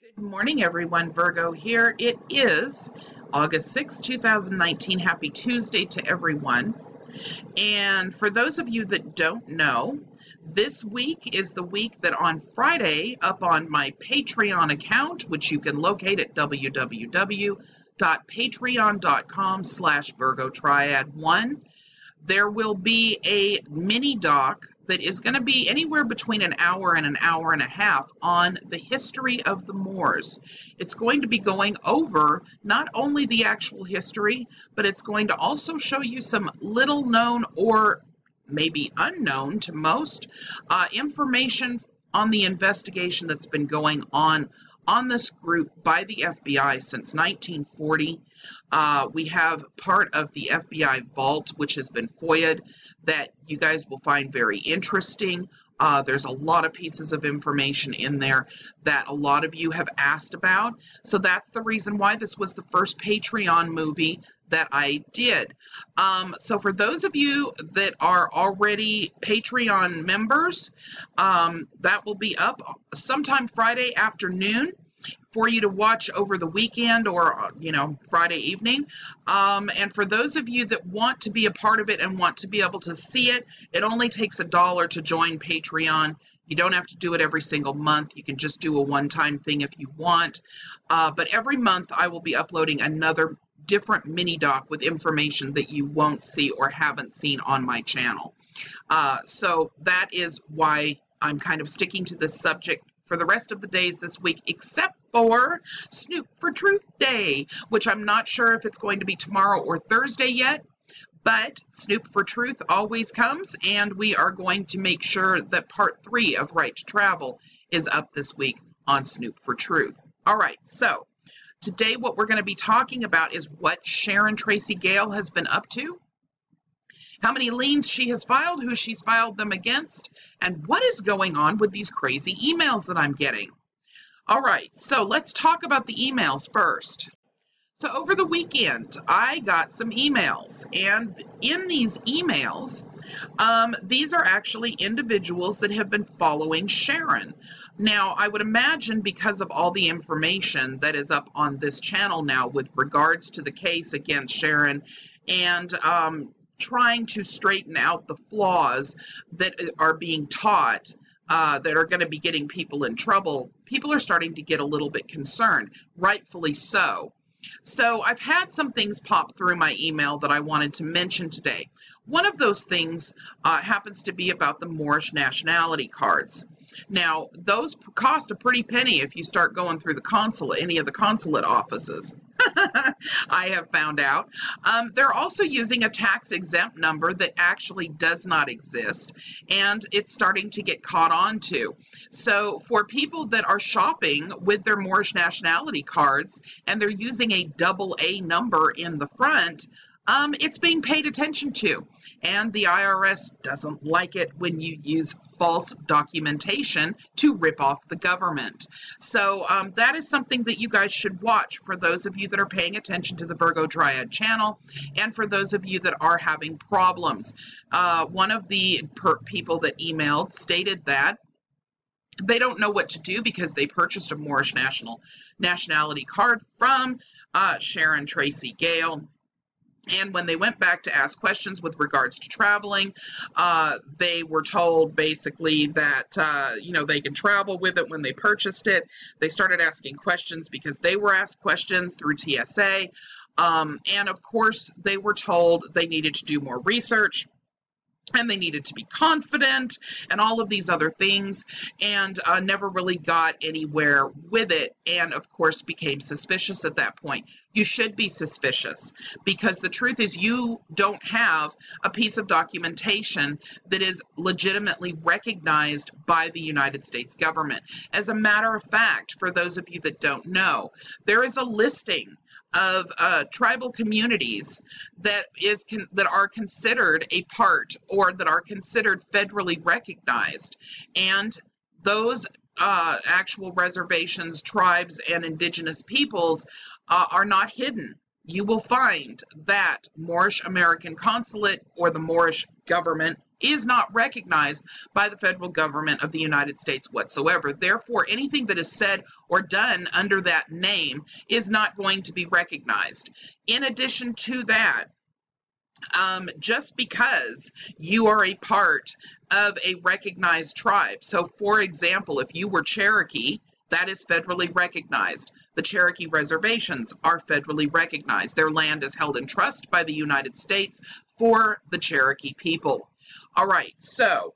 Good morning, everyone. Virgo here. It is August 2019. Happy Tuesday to everyone. And for those of you that don't know, this week is the week that on Friday, up on my Patreon account, which you can locate at www.patreon.com/VirgoTriad1, there will be a mini doc that is going to be anywhere between an hour and a half on the history of the Moors. It's going to be going over not only the actual history, but it's going to also show you some little known or maybe unknown to most information on the investigation that's been going on this group by the FBI since 1940. We have part of the FBI vault, which has been FOIA'd, that you guys will find very interesting. There's a lot of pieces of information in there that a lot of you have asked about. So that's the reason why this was the first Patreon movie that I did. So for those of you that are already Patreon members, that will be up sometime Friday afternoon for you to watch over the weekend or, Friday evening. And for those of you that want to be a part of it and want to be able to see it, it only takes $1 to join Patreon. You don't have to do it every single month. You can just do a one-time thing if you want. But every month I will be uploading another different mini doc with information that you won't see or haven't seen on my channel. So that is why I'm kind of sticking to this subject for the rest of the days this week, except for Snoop for Truth Day, which I'm not sure if it's going to be tomorrow or Thursday yet, but Snoop for Truth always comes, and we are going to make sure that part 3 of Right to Travel is up this week on Snoop for Truth. All right, so today what we're going to be talking about is what Sharon Tracy Gale has been up to, how many liens she has filed, who she's filed them against, and what is going on with these crazy emails that I'm getting. All right, so let's talk about the emails first. So over the weekend, I got some emails, and in these emails, these are actually individuals that have been following Sharon. Now, I would imagine because of all the information that is up on this channel now with regards to the case against Sharon and trying to straighten out the flaws that are being taught that are going to be getting people in trouble, people are starting to get a little bit concerned, rightfully so. So I've had some things pop through my email that I wanted to mention today. One of those things happens to be about the Moorish nationality cards. Now, those cost a pretty penny if you start going through the consulate, any of the consulate offices. I have found out. They're also using a tax-exempt number that actually does not exist, and it's starting to get caught on to. So for people that are shopping with their Moorish nationality cards and they're using a AA number in the front, it's being paid attention to, and the IRS doesn't like it when you use false documentation to rip off the government. So that is something that you guys should watch for those of you that are paying attention to the Virgo Triad channel, and for those of you that are having problems. One of the people that emailed stated that they don't know what to do because they purchased a Moorish nationality card from Sharon Tracy Gale. And when they went back to ask questions with regards to traveling, they were told basically that, they can travel with it when they purchased it. They started asking questions because they were asked questions through TSA. And of course, they were told they needed to do more research, and they needed to be confident and all of these other things, and never really got anywhere with it, and of course became suspicious at that point. You should be suspicious because the truth is you don't have a piece of documentation that is legitimately recognized by the United States government. As a matter of fact, for those of you that don't know, there is a listing of tribal communities that are considered a part or that are considered federally recognized, and those actual reservations, tribes, and indigenous peoples are not hidden. You will find that Moorish American Consulate or the Moorish government is not recognized by the federal government of the United States whatsoever. Therefore, anything that is said or done under that name is not going to be recognized. In addition to that, just because you are a part of a recognized tribe. So, for example, if you were Cherokee, that is federally recognized. The Cherokee reservations are federally recognized. Their land is held in trust by the United States for the Cherokee people. All right, so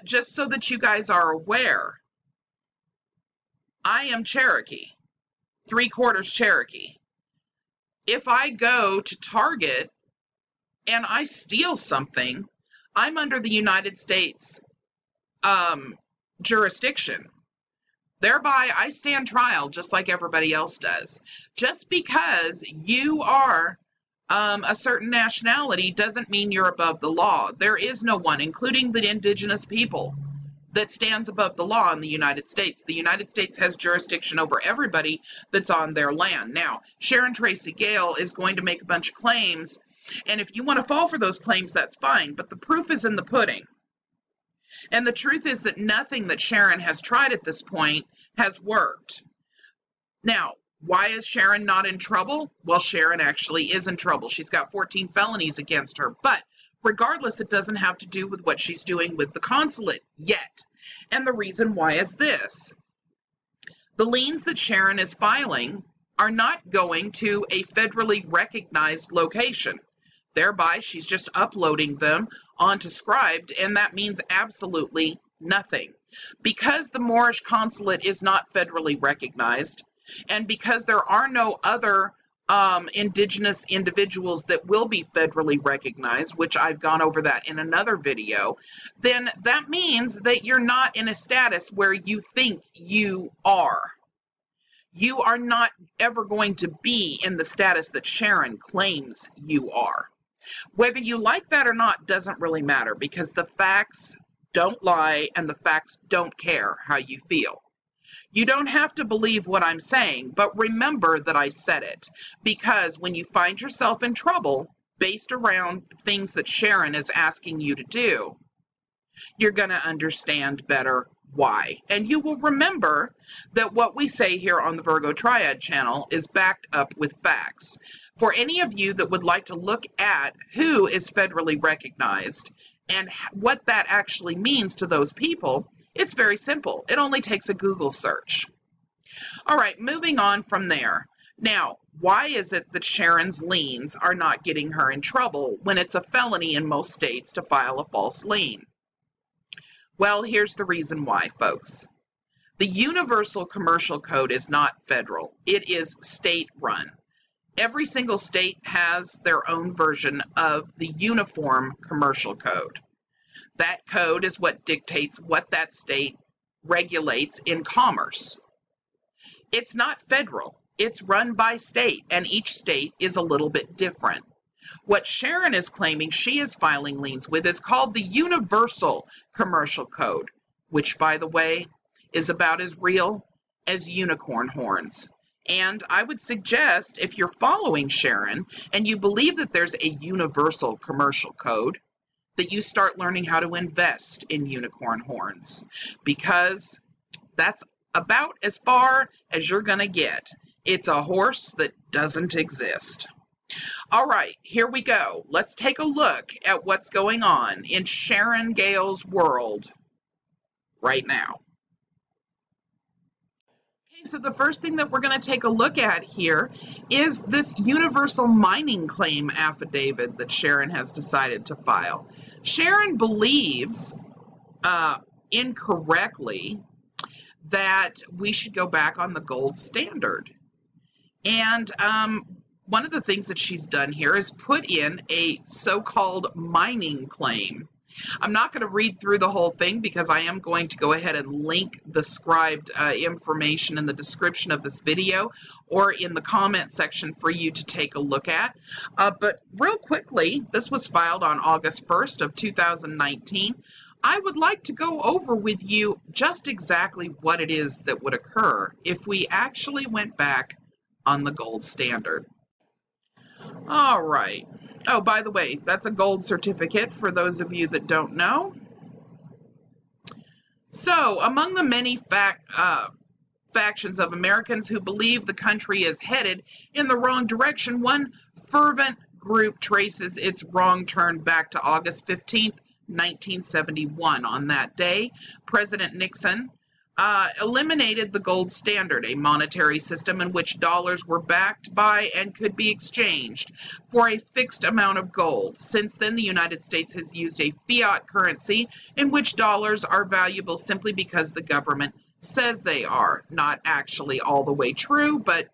just so that you guys are aware, I am Cherokee, 3/4 Cherokee. If I go to Target and I steal something, I'm under the United States jurisdiction. Thereby, I stand trial just like everybody else does. Just because you are a certain nationality doesn't mean you're above the law. There is no one, including the indigenous people, that stands above the law in the United States. The United States has jurisdiction over everybody that's on their land. Now, Sharon Tracy Gale is going to make a bunch of claims, and if you want to fall for those claims, that's fine, but the proof is in the pudding. And the truth is that nothing that Sharon has tried at this point has worked. Now, why is Sharon not in trouble? Well, Sharon actually is in trouble. She's got 14 felonies against her, but regardless, it doesn't have to do with what she's doing with the consulate yet. And the reason why is this. The liens that Sharon is filing are not going to a federally recognized location. Thereby, she's just uploading them onto Scribd, and that means absolutely nothing. Because the Moorish consulate is not federally recognized, and because there are no other indigenous individuals that will be federally recognized, which I've gone over that in another video, then that means that you're not in a status where you think you are. You are not ever going to be in the status that Sharon claims you are. Whether you like that or not doesn't really matter, because the facts don't lie and the facts don't care how you feel. You don't have to believe what I'm saying, but remember that I said it, because when you find yourself in trouble based around things that Sharon is asking you to do, you're going to understand better why. And you will remember that what we say here on the Virgo Triad channel is backed up with facts. For any of you that would like to look at who is federally recognized and what that actually means to those people, it's very simple. It only takes a Google search. All right, moving on from there. Now, why is it that Sharon's liens are not getting her in trouble when it's a felony in most states to file a false lien? Well, here's the reason why, folks. The Universal Commercial Code is not federal. It is state-run. Every single state has their own version of the Uniform Commercial Code. That code is what dictates what that state regulates in commerce. It's not federal. It's run by state, and each state is a little bit different. What Sharon is claiming she is filing liens with is called the Universal Commercial Code, which, by the way, is about as real as unicorn horns. And I would suggest, if you're following Sharon and you believe that there's a universal commercial code, that you start learning how to invest in unicorn horns, because that's about as far as you're going to get. It's a horse that doesn't exist. All right, here we go. Let's take a look at what's going on in Sharon Gale's world right now. So the first thing that we're going to take a look at here is this universal mining claim affidavit that Sharon has decided to file. Sharon believes incorrectly that we should go back on the gold standard. And one of the things that she's done here is put in a so-called mining claim. I'm not going to read through the whole thing because I am going to go ahead and link the Scribd information in the description of this video or in the comment section for you to take a look at. But real quickly, this was filed on August 1st of 2019. I would like to go over with you just exactly what it is that would occur if we actually went back on the gold standard. All right. Oh, by the way, that's a gold certificate for those of you that don't know. So, among the many factions of Americans who believe the country is headed in the wrong direction, one fervent group traces its wrong turn back to August 15th, 1971. On that day, President Nixon eliminated the gold standard, a monetary system in which dollars were backed by and could be exchanged for a fixed amount of gold. Since then, the United States has used a fiat currency in which dollars are valuable simply because the government says they are. Not actually all the way true, but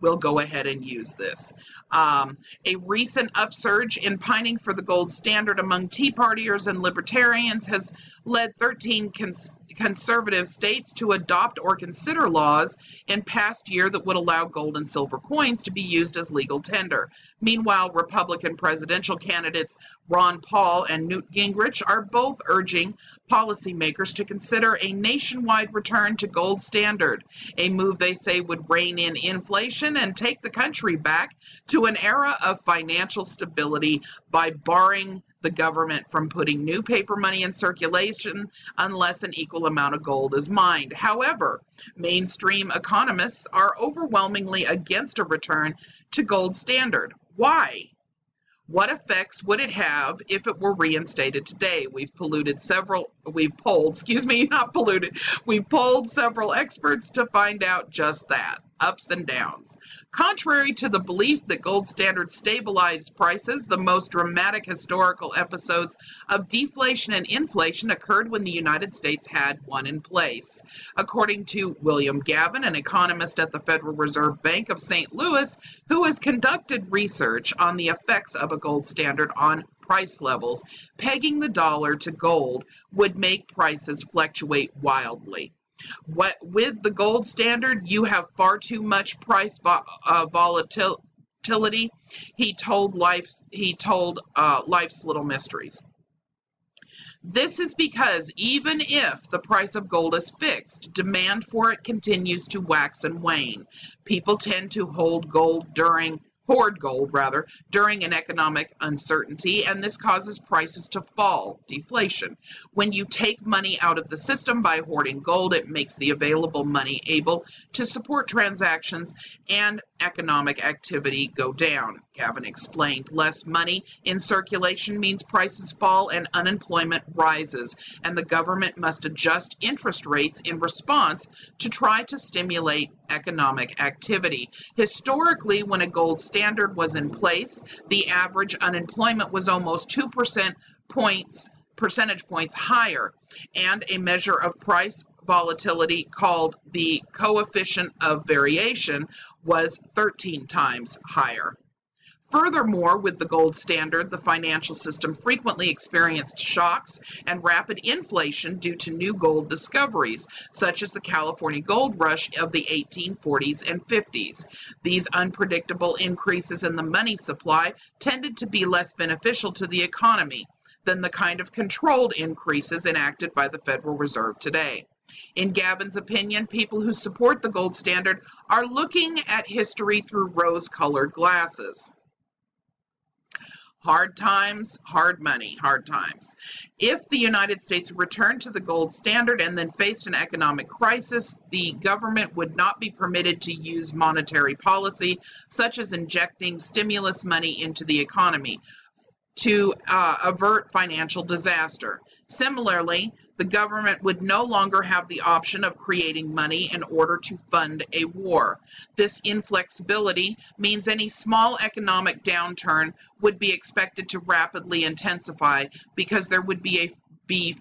we'll go ahead and use this. A recent upsurge in pining for the gold standard among Tea Partiers and Libertarians has led 13 conservative states to adopt or consider laws in past year that would allow gold and silver coins to be used as legal tender. Meanwhile, Republican presidential candidates Ron Paul and Newt Gingrich are both urging policymakers to consider a nationwide return to gold standard, a move they say would rein in inflation and take the country back to an era of financial stability by barring the government from putting new paper money in circulation unless an equal amount of gold is mined. However, mainstream economists are overwhelmingly against a return to gold standard. Why? What effects would it have if it were reinstated today? We've polled several experts to find out just that. Ups and downs. Contrary to the belief that gold standard stabilized prices, the most dramatic historical episodes of deflation and inflation occurred when the United States had one in place. According to William Gavin, an economist at the Federal Reserve Bank of St. Louis, who has conducted research on the effects of a gold standard on price levels, pegging the dollar to gold would make prices fluctuate wildly. With the gold standard, you have far too much price volatility. He told Life's Little Mysteries. This is because even if the price of gold is fixed, demand for it continues to wax and wane. People tend to hoard gold during an economic uncertainty, and this causes prices to fall, deflation. When you take money out of the system by hoarding gold, it makes the available money able to support transactions and economic activity go down. Gavin explained, less money in circulation means prices fall and unemployment rises, and the government must adjust interest rates in response to try to stimulate economic activity. Historically, when a gold standard was in place, the average unemployment was almost 2 percentage points higher, and a measure of price volatility called the coefficient of variation was 13 times higher. Furthermore, with the gold standard, the financial system frequently experienced shocks and rapid inflation due to new gold discoveries, such as the California gold rush of the 1840s and 50s. These unpredictable increases in the money supply tended to be less beneficial to the economy than the kind of controlled increases enacted by the Federal Reserve today. In Gavin's opinion, people who support the gold standard are looking at history through rose-colored glasses. Hard times, hard money, hard times. If the United States returned to the gold standard and then faced an economic crisis, the government would not be permitted to use monetary policy, such as injecting stimulus money into the economy, to avert financial disaster. Similarly, the government would no longer have the option of creating money in order to fund a war. This inflexibility means any small economic downturn would be expected to rapidly intensify because there would be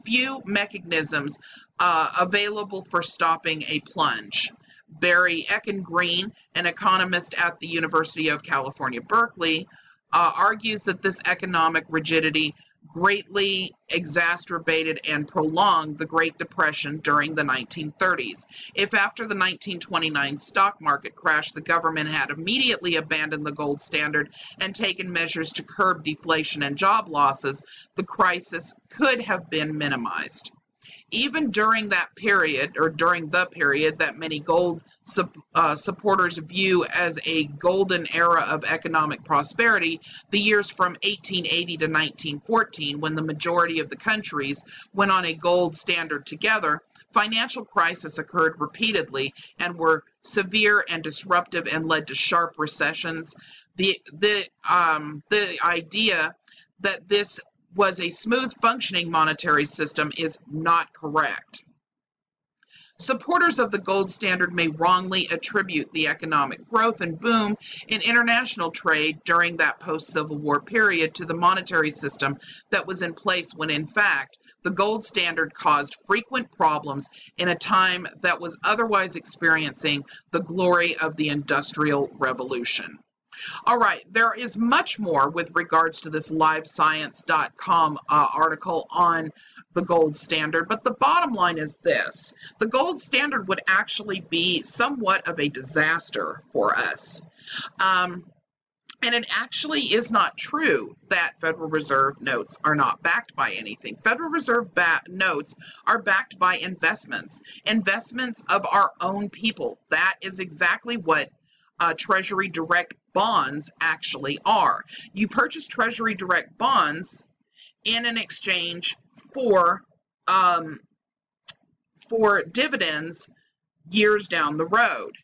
few mechanisms available for stopping a plunge. Barry Eichengreen, an economist at the University of California, Berkeley, argues that this economic rigidity greatly exacerbated and prolonged the Great Depression during the 1930s. If after the 1929 stock market crash, the government had immediately abandoned the gold standard and taken measures to curb deflation and job losses, the crisis could have been minimized. even during that period, or during the period that many gold supporters view as a golden era of economic prosperity, the years from 1880 to 1914, when the majority of the countries went on a gold standard together, financial crises occurred repeatedly and were severe and disruptive and led to sharp recessions. The idea that this was a smooth functioning monetary system is not correct. Supporters of the gold standard may wrongly attribute the economic growth and boom in international trade during that post-Civil War period to the monetary system that was in place, when in fact the gold standard caused frequent problems in a time that was otherwise experiencing the glory of the Industrial Revolution. All right, there is much more with regards to this livescience.com article on the gold standard, but the bottom line is this. The gold standard would actually be somewhat of a disaster for us. And it actually is not true that Federal Reserve notes are not backed by anything. Federal Reserve notes are backed by investments of our own people. That is exactly what Treasury Direct bonds actually are. You purchase Treasury Direct bonds in an exchange for dividends years down the road,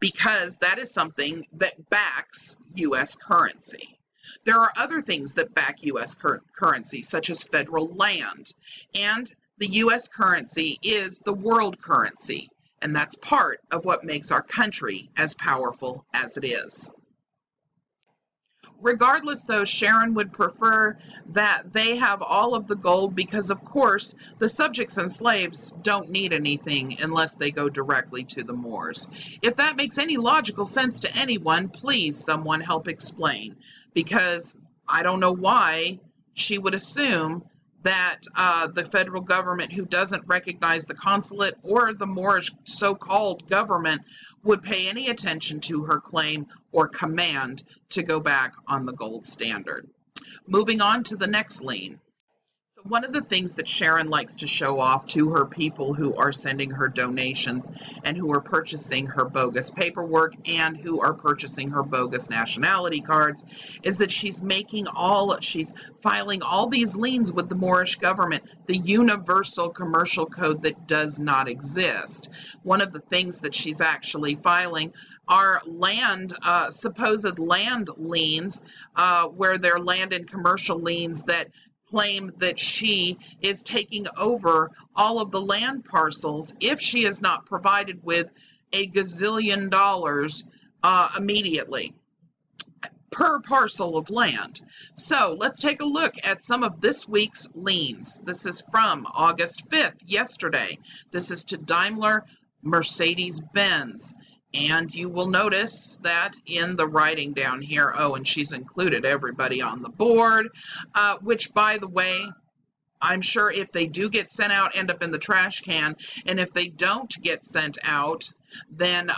because that is something that backs U.S. currency. There are other things that back U.S. currency, such as federal land, and the U.S. currency is the world currency. And that's part of what makes our country as powerful as it is. Regardless, though, Sharon would prefer that they have all of the gold because, of course, the subjects and slaves don't need anything unless they go directly to the Moors. If that makes any logical sense to anyone, please someone help explain, because I don't know why she would assume that the federal government, who doesn't recognize the consulate or the Moorish so-called government, would pay any attention to her claim or command to go back on the gold standard. Moving on to the next lien. So one of the things that Sharon likes to show off to her people who are sending her donations and who are purchasing her bogus paperwork and who are purchasing her bogus nationality cards is that she's filing all these liens with the Moorish government, the universal commercial code that does not exist. One of the things that she's actually filing are supposed land liens, where they're land and commercial liens that claim that she is taking over all of the land parcels if she is not provided with a gazillion dollars immediately per parcel of land. So let's take a look at some of this week's liens. This is from August 5th, yesterday. This is to Daimler Mercedes-Benz. And you will notice that in the writing down here, oh, and she's included everybody on the board, which, by the way, I'm sure if they do get sent out, end up in the trash can. And if they don't get sent out, then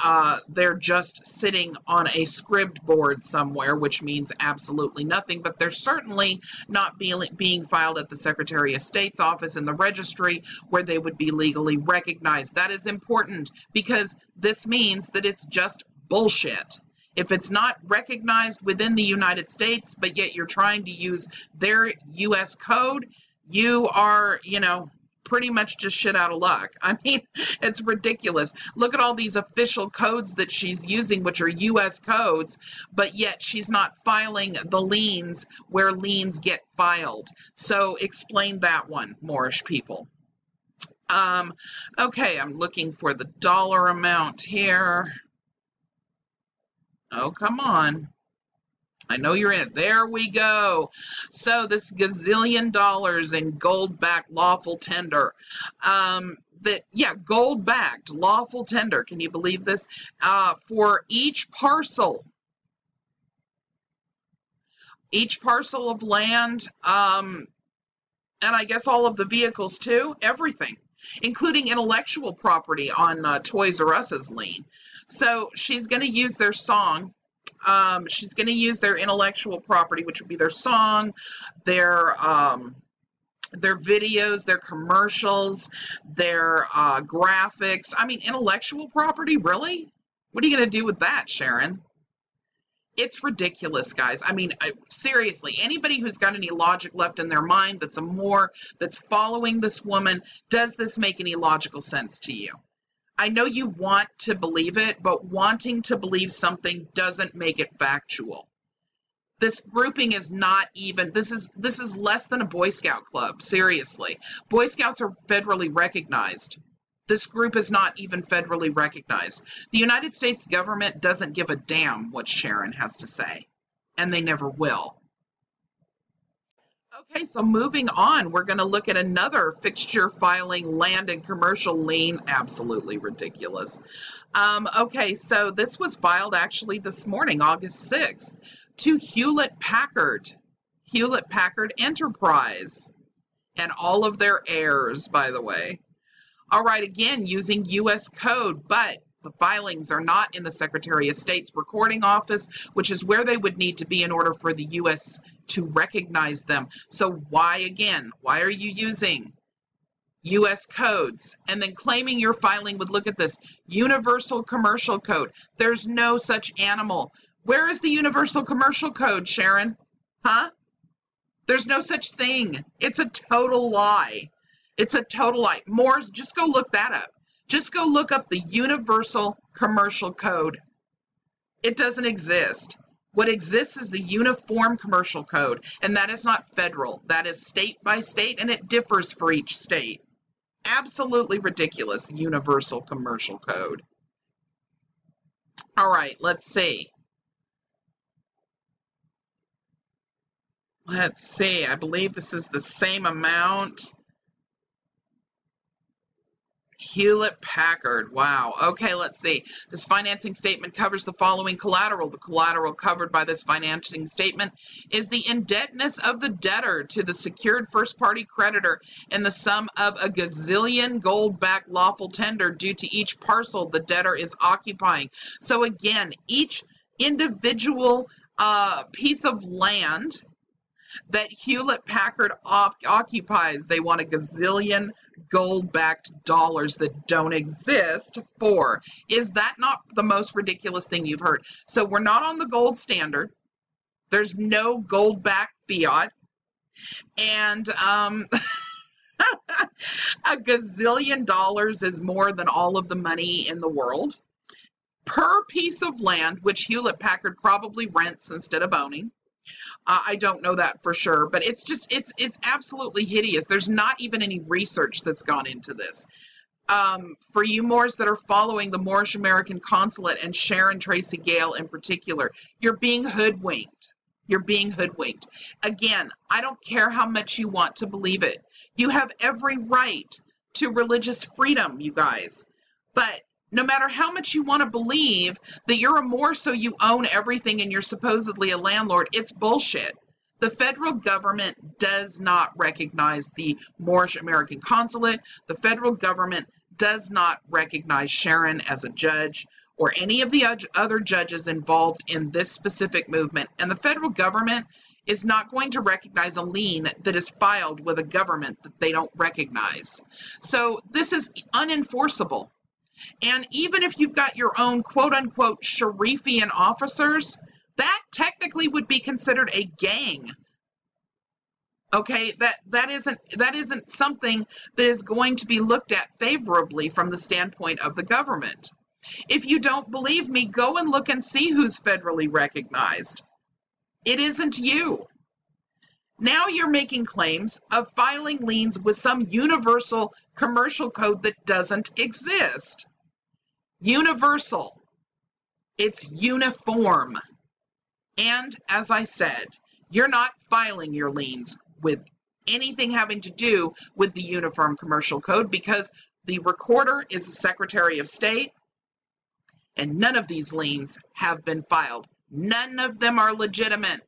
they're just sitting on a scribed board somewhere, which means absolutely nothing. But they're certainly not being filed at the Secretary of State's office in the registry, where they would be legally recognized. That is important, because this means that it's just bullshit. If it's not recognized within the United States, but yet you're trying to use their U.S. code, you are, pretty much just shit out of luck. I mean, it's ridiculous. Look at all these official codes that she's using, which are U.S. codes, but yet she's not filing the liens where liens get filed. So explain that one, Moorish people. Okay, I'm looking for the dollar amount here. Oh, come on. I know you're in it. There we go. So this gazillion dollars in gold-backed lawful tender. Gold-backed lawful tender. Can you believe this? For each parcel of land, and I guess all of the vehicles too, everything, including intellectual property on Toys R Us's lien. So she's going to use their song. She's going to use their intellectual property, which would be their song, their Their videos, their commercials, their graphics. I mean, intellectual property, really? What are you going to do with that, Sharon? It's ridiculous, guys. I mean, seriously, anybody who's got any logic left in their mind that's a Moor, that's following this woman, does this make any logical sense to you? I know you want to believe it, but wanting to believe something doesn't make it factual. This grouping is not even, this is less than a Boy Scout club, seriously. Boy Scouts are federally recognized. This group is not even federally recognized. The United States government doesn't give a damn what Sharon has to say, and they never will. Okay, so moving on, we're going to look at another fixture filing land and commercial lien. Absolutely ridiculous. Okay, so this was filed actually this morning, August 6th, to Hewlett-Packard Enterprise, and all of their heirs, by the way. All right, again, using U.S. code, but the filings are not in the Secretary of State's recording office, which is where they would need to be in order for the U.S. to recognize them. So why, again, why are you using U.S. codes and then claiming your filing would look at this Universal Commercial Code? There's no such animal. Where is the Universal Commercial Code, Sharon? Huh? There's no such thing. It's a total lie. It's a total lie. Moors, just go look that up. Just go look up the Universal Commercial Code. It doesn't exist. What exists is the Uniform Commercial Code, and that is not federal. That is state by state, and it differs for each state. Absolutely ridiculous, Universal Commercial Code. All right, let's see. Let's see. I believe this is the same amount. Hewlett-Packard. Wow. Okay, let's see. This financing statement covers the following collateral. The collateral covered by this financing statement is the indebtedness of the debtor to the secured first-party creditor in the sum of a gazillion gold-backed lawful tender due to each parcel the debtor is occupying. So again, each individual piece of land that Hewlett-Packard occupies, they want a gazillion gold-backed dollars that don't exist for. Is that not the most ridiculous thing you've heard? So we're not on the gold standard. There's no gold-backed fiat. And a gazillion dollars is more than all of the money in the world per piece of land, which Hewlett-Packard probably rents instead of owning. I don't know that for sure, but it's just, it's absolutely hideous. There's not even any research that's gone into this. For you Moors that are following the Moorish American Consulate and Sharon Tracy Gale in particular, you're being hoodwinked. You're being hoodwinked. Again, I don't care how much you want to believe it. You have every right to religious freedom, you guys. But no matter how much you want to believe that you're a Moor so you own everything and you're supposedly a landlord, it's bullshit. The federal government does not recognize the Moorish American Consulate. The federal government does not recognize Sharon as a judge or any of the other judges involved in this specific movement. And the federal government is not going to recognize a lien that is filed with a government that they don't recognize. So this is unenforceable. And even if you've got your own quote-unquote Sharifian officers, that technically would be considered a gang. Okay, that isn't something that is going to be looked at favorably from the standpoint of the government. If you don't believe me, go and look and see who's federally recognized. It isn't you. Now you're making claims of filing liens with some universal commercial code that doesn't exist. Universal. It's uniform. And as I said, you're not filing your liens with anything having to do with the Uniform Commercial Code because the recorder is the Secretary of State, and none of these liens have been filed. None of them are legitimate.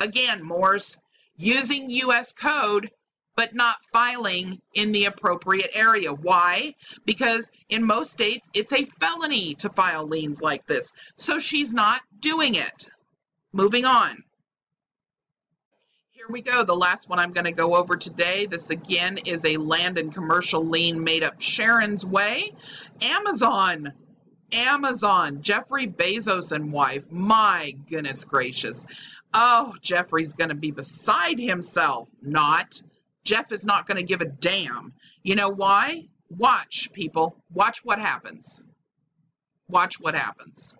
Again, Moors, using U.S. code, but not filing in the appropriate area. Why? Because in most states, it's a felony to file liens like this. So she's not doing it. Moving on. Here Here we go. The last one I'm going to go over today. This again is a land and commercial lien made up Sharon's way. Amazon. Jeffrey Bezos and wife. My goodness gracious. Oh, Jeffrey's going to be beside himself. Not. Jeff is not going to give a damn. You know why? Watch, people. Watch what happens. Watch what happens.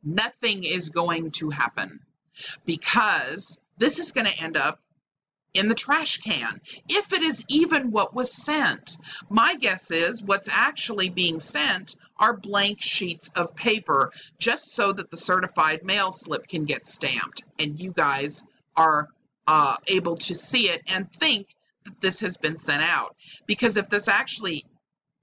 Nothing is going to happen because this is going to end up in the trash can, if it is even what was sent. My guess is what's actually being sent are blank sheets of paper, just so that the certified mail slip can get stamped, and you guys are able to see it and think that this has been sent out. Because if this actually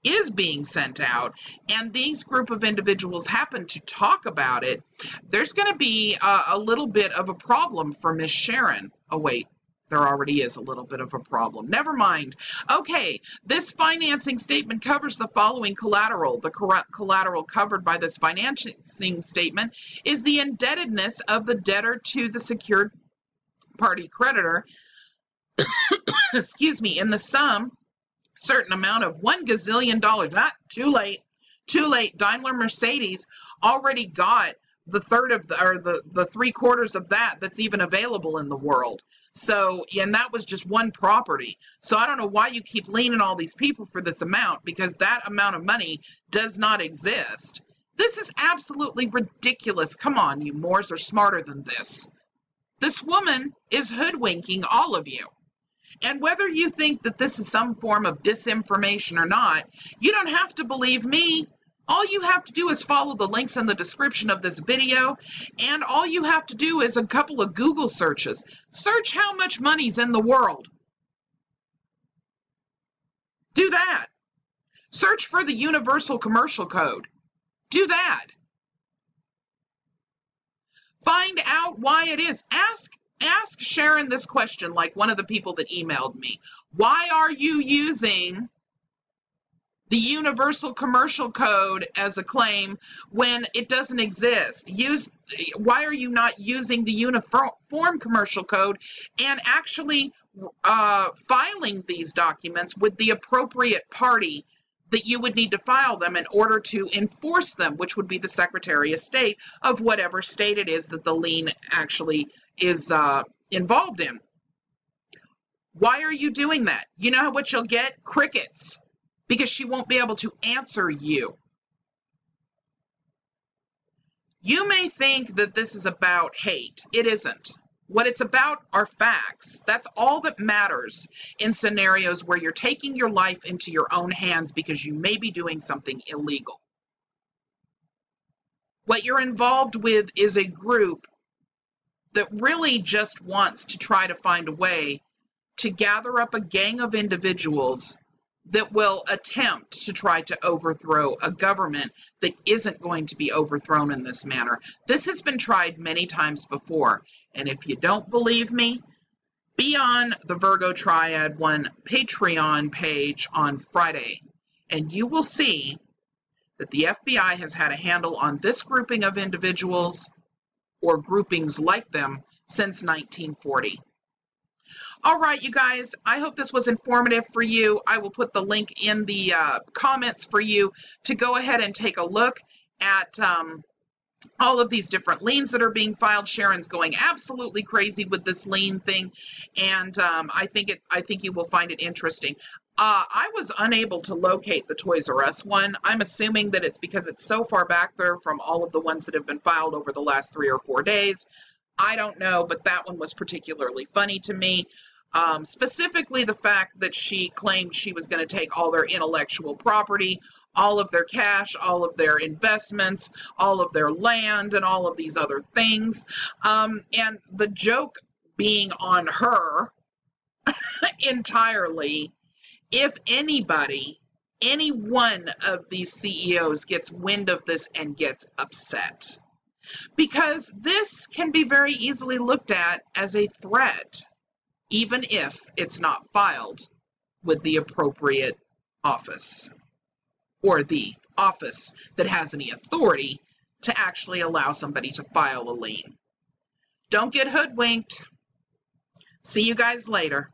is being sent out and these group of individuals happen to talk about it, there's going to be a little bit of a problem for Miss Sharon. Oh wait, there already is a little bit of a problem. Never mind. Okay, this financing statement covers the following collateral. The correct collateral covered by this financing statement is the indebtedness of the debtor to the secured party creditor, excuse me, in the sum certain amount of $1 gazillion. Too late. Daimler Mercedes already got the third of the 3/4 of that's even available in the world. So, and that was just one property. So I don't know why you keep leaning all these people for this amount, because that amount of money does not exist. This is absolutely ridiculous. Come on, you Moors are smarter than this. This woman is hoodwinking all of you. And whether you think that this is some form of disinformation or not, you don't have to believe me. All you have to do is follow the links in the description of this video, and all you have to do is a couple of Google searches. Search how much money's in the world. Do that. Search for the Universal Commercial Code. Do that. Find out why it is. Ask Sharon this question, like one of the people that emailed me. Why are you using the Universal Commercial Code as a claim when it doesn't exist? Why are you not using the Uniform Commercial Code and actually filing these documents with the appropriate party that you would need to file them in order to enforce them, which would be the Secretary of State of whatever state it is that the lien actually is involved in? Why are you doing that? You know what you'll get? Crickets. Because she won't be able to answer you. You may think that this is about hate. It isn't. What it's about are facts. That's all that matters in scenarios where you're taking your life into your own hands because you may be doing something illegal. What you're involved with is a group that really just wants to try to find a way to gather up a gang of individuals that will attempt to try to overthrow a government that isn't going to be overthrown in this manner. This has been tried many times before, and if you don't believe me, be on the Virgo Triad One Patreon page on Friday, and you will see that the FBI has had a handle on this grouping of individuals or groupings like them since 1940. All right, you guys, I hope this was informative for you. I will put the link in the comments for you to go ahead and take a look at all of these different liens that are being filed. Sharon's going absolutely crazy with this lien thing, and I think you will find it interesting. I was unable to locate the Toys R Us one. I'm assuming that it's because it's so far back there from all of the ones that have been filed over the last 3 or 4 days. I don't know, but that one was particularly funny to me. Specifically the fact that she claimed she was going to take all their intellectual property, all of their cash, all of their investments, all of their land, and all of these other things. And the joke being on her entirely. If anybody, any one of these CEOs gets wind of this and gets upset, because this can be very easily looked at as a threat, even if it's not filed with the appropriate office or the office that has any authority to actually allow somebody to file a lien. Don't get hoodwinked. See you guys later.